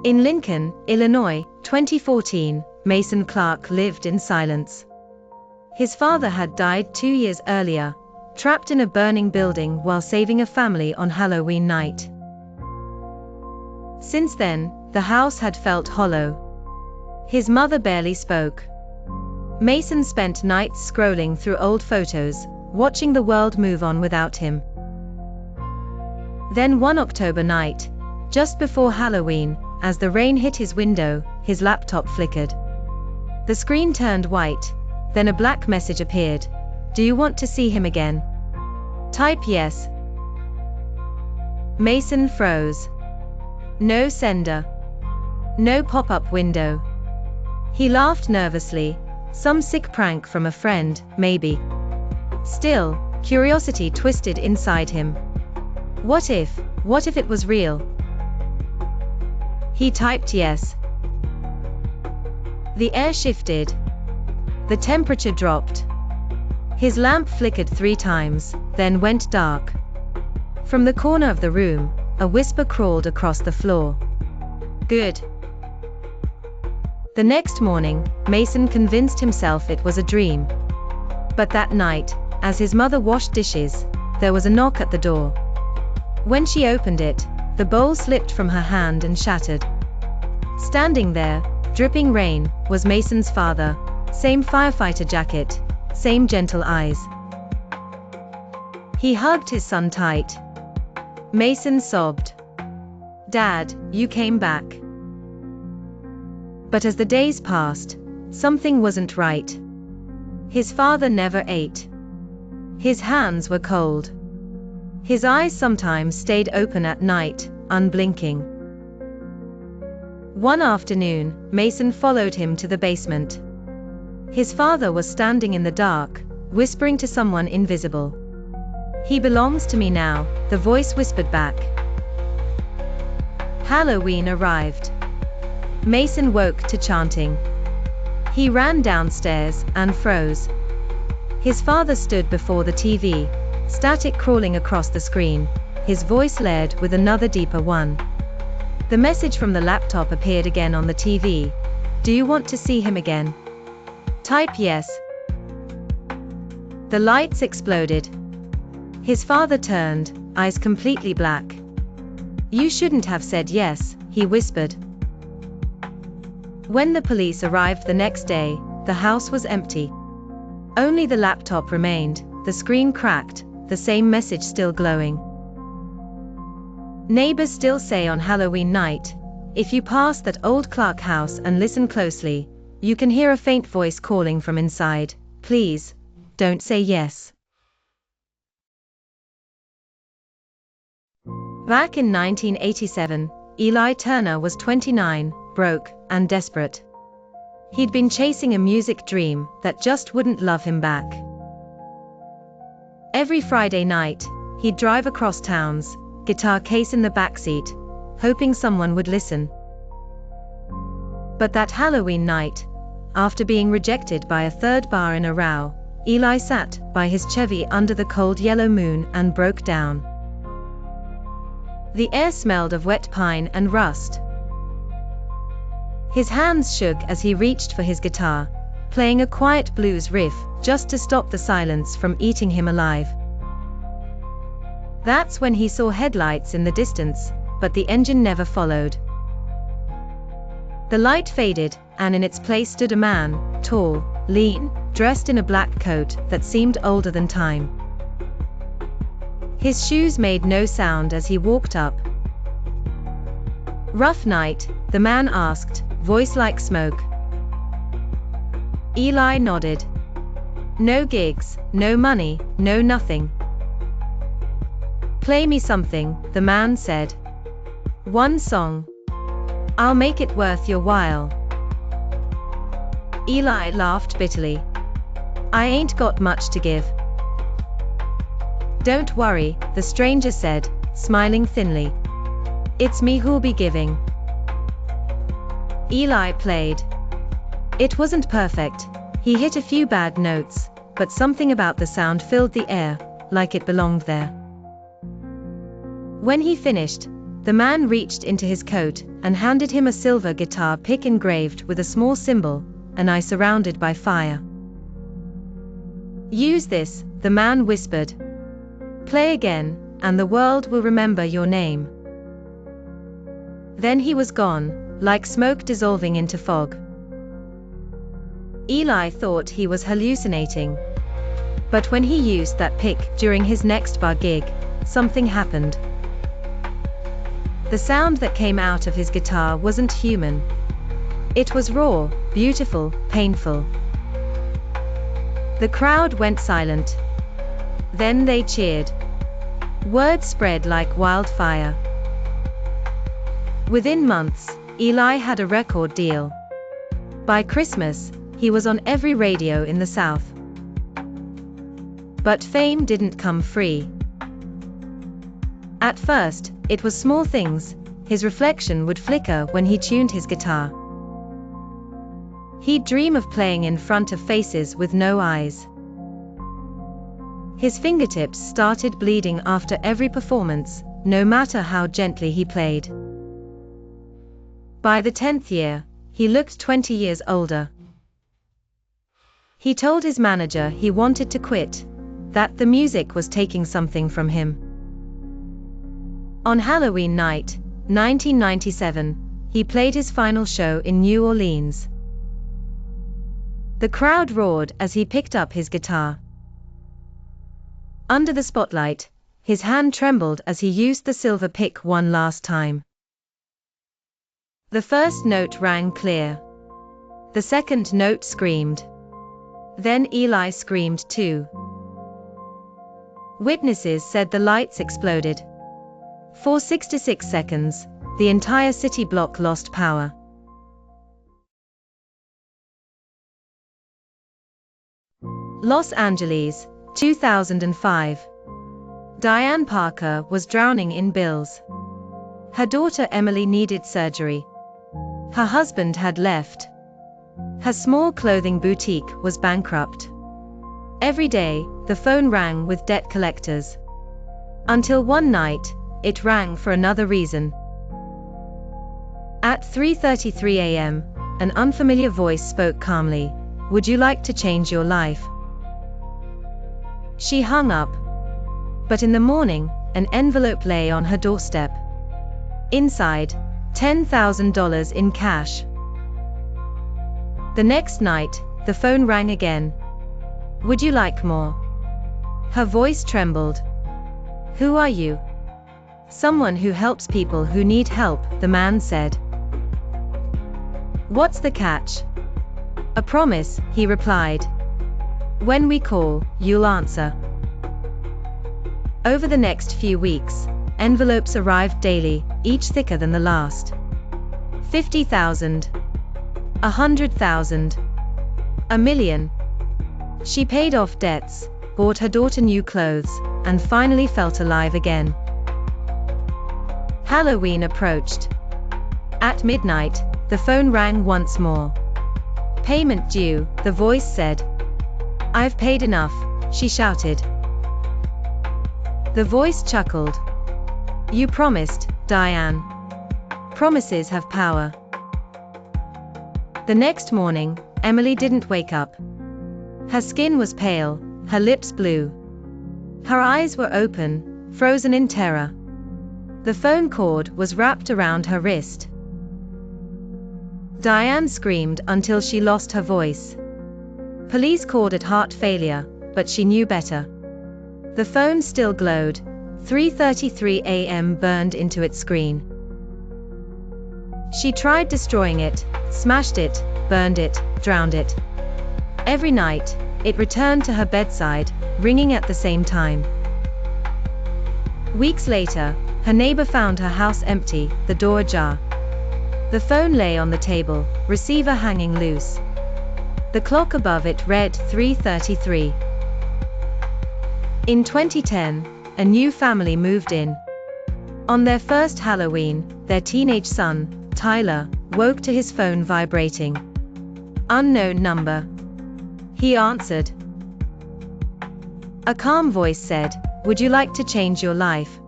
In Lincoln, Illinois, 2014, Mason Clark lived in silence. His father had died 2 years earlier, trapped in a burning building while saving a family on Halloween night. Since then, the house had felt hollow. His mother barely spoke. Mason spent nights scrolling through old photos, watching the world move on without him. Then one October night, just before Halloween, as the rain hit his window, his laptop flickered. The screen turned white, then a black message appeared. Do you want to see him again? Type yes. Mason froze. No sender. No pop-up window. He laughed nervously. Some sick prank from a friend, maybe. Still, curiosity twisted inside him. What if it was real? He typed yes. The air shifted. The temperature dropped. His lamp flickered 3 times, then went dark. From the corner of the room, a whisper crawled across the floor. Good. The next morning, Mason convinced himself it was a dream. But that night, as his mother washed dishes, there was a knock at the door. When she opened it, the bowl slipped from her hand and shattered. Standing there, dripping rain, was Mason's father, same firefighter jacket, same gentle eyes. He hugged his son tight. Mason sobbed. Dad, you came back. But as the days passed, something wasn't right. His father never ate. His hands were cold. His eyes sometimes stayed open at night, unblinking. One afternoon, Mason followed him to the basement. His father was standing in the dark, whispering to someone invisible. He belongs to me now, the voice whispered back. Halloween arrived. Mason woke to chanting. He ran downstairs and froze. His father stood before the TV, static crawling across the screen, his voice layered with another deeper one. The message from the laptop appeared again on the TV. Do you want to see him again? Type yes. The lights exploded. His father turned, eyes completely black. You shouldn't have said yes, he whispered. When the police arrived the next day, the house was empty. Only the laptop remained, the screen cracked, the same message still glowing. Neighbors still say on Halloween night, if you pass that old Clark house and listen closely, you can hear a faint voice calling from inside, please, don't say yes. Back in 1987, Eli Turner was 29, broke, and desperate. He'd been chasing a music dream that just wouldn't love him back. Every Friday night, he'd drive across towns, guitar case in the backseat, hoping someone would listen. But that Halloween night, after being rejected by a third bar in a row, Eli sat by his Chevy under the cold yellow moon and broke down. The air smelled of wet pine and rust. His hands shook as he reached for his guitar, playing a quiet blues riff just to stop the silence from eating him alive. That's when he saw headlights in the distance, but the engine never followed. The light faded, and in its place stood a man, tall, lean, dressed in a black coat that seemed older than time. His shoes made no sound as he walked up. Rough night, the man asked, voice like smoke. Eli nodded. No gigs, no money, no nothing. Play me something, the man said. One song. I'll make it worth your while. Eli laughed bitterly. I ain't got much to give. Don't worry, the stranger said, smiling thinly. It's me who'll be giving. Eli played. It wasn't perfect. He hit a few bad notes, but something about the sound filled the air, like it belonged there. When he finished, The man reached into his coat and handed him a silver guitar pick engraved with a small symbol, an eye surrounded by fire. "Use this," the man whispered. "Play again, and the world will remember your name." Then he was gone, like smoke dissolving into fog. Eli thought he was hallucinating. But when he used that pick during his next bar gig, something happened. The sound that came out of his guitar wasn't human. It was raw, beautiful, painful. The crowd went silent. Then they cheered. Word spread like wildfire. Within months, Eli had a record deal. By Christmas, he was on every radio in the South. But fame didn't come free. At first, it was small things. His reflection would flicker when he tuned his guitar. He'd dream of playing in front of faces with no eyes. His fingertips started bleeding after every performance, no matter how gently he played. By the 10th year, he looked 20 years older. He told his manager he wanted to quit, that the music was taking something from him. On Halloween night, 1997, he played his final show in New Orleans. The crowd roared as he picked up his guitar. Under the spotlight, his hand trembled as he used the silver pick one last time. The first note rang clear. The second note screamed. Then Eli screamed too. Witnesses said the lights exploded. For 66 seconds, the entire city block lost power. Los Angeles, 2005. Diane Parker was drowning in bills. Her daughter Emily needed surgery. Her husband had left. Her small clothing boutique was bankrupt. Every day, the phone rang with debt collectors. Until one night, it rang for another reason. At 3:33 a.m., an unfamiliar voice spoke calmly. "Would you like to change your life?" She hung up. But in the morning, an envelope lay on her doorstep. Inside, $10,000 in cash. The next night, the phone rang again. "Would you like more?" Her voice trembled. "Who are you?" "Someone who helps people who need help," the man said. "What's the catch?" "A promise," he replied. "When we call, you'll answer." Over the next few weeks, envelopes arrived daily, each thicker than the last. 50,000. 100,000. A million. She paid off debts, bought her daughter new clothes, and finally felt alive again. Halloween approached. At midnight, the phone rang once more. "Payment due," the voice said. "I've paid enough," she shouted. The voice chuckled. "You promised, Diane. Promises have power." The next morning, Emily didn't wake up. Her skin was pale, her lips blue. Her eyes were open, frozen in terror. The phone cord was wrapped around her wrist. Diane screamed until she lost her voice. Police called it heart failure, but she knew better. The phone still glowed. 3:33 a.m. burned into its screen. She tried destroying it, smashed it, burned it, drowned it. Every night, it returned to her bedside, ringing at the same time. Weeks later, her neighbor found her house empty, the door ajar. The phone lay on the table, receiver hanging loose. The clock above it read 3:33. In 2010, a new family moved in. On their first Halloween, their teenage son, Tyler, woke to his phone vibrating. Unknown number. He answered. A calm voice said, "Would you like to change your life?"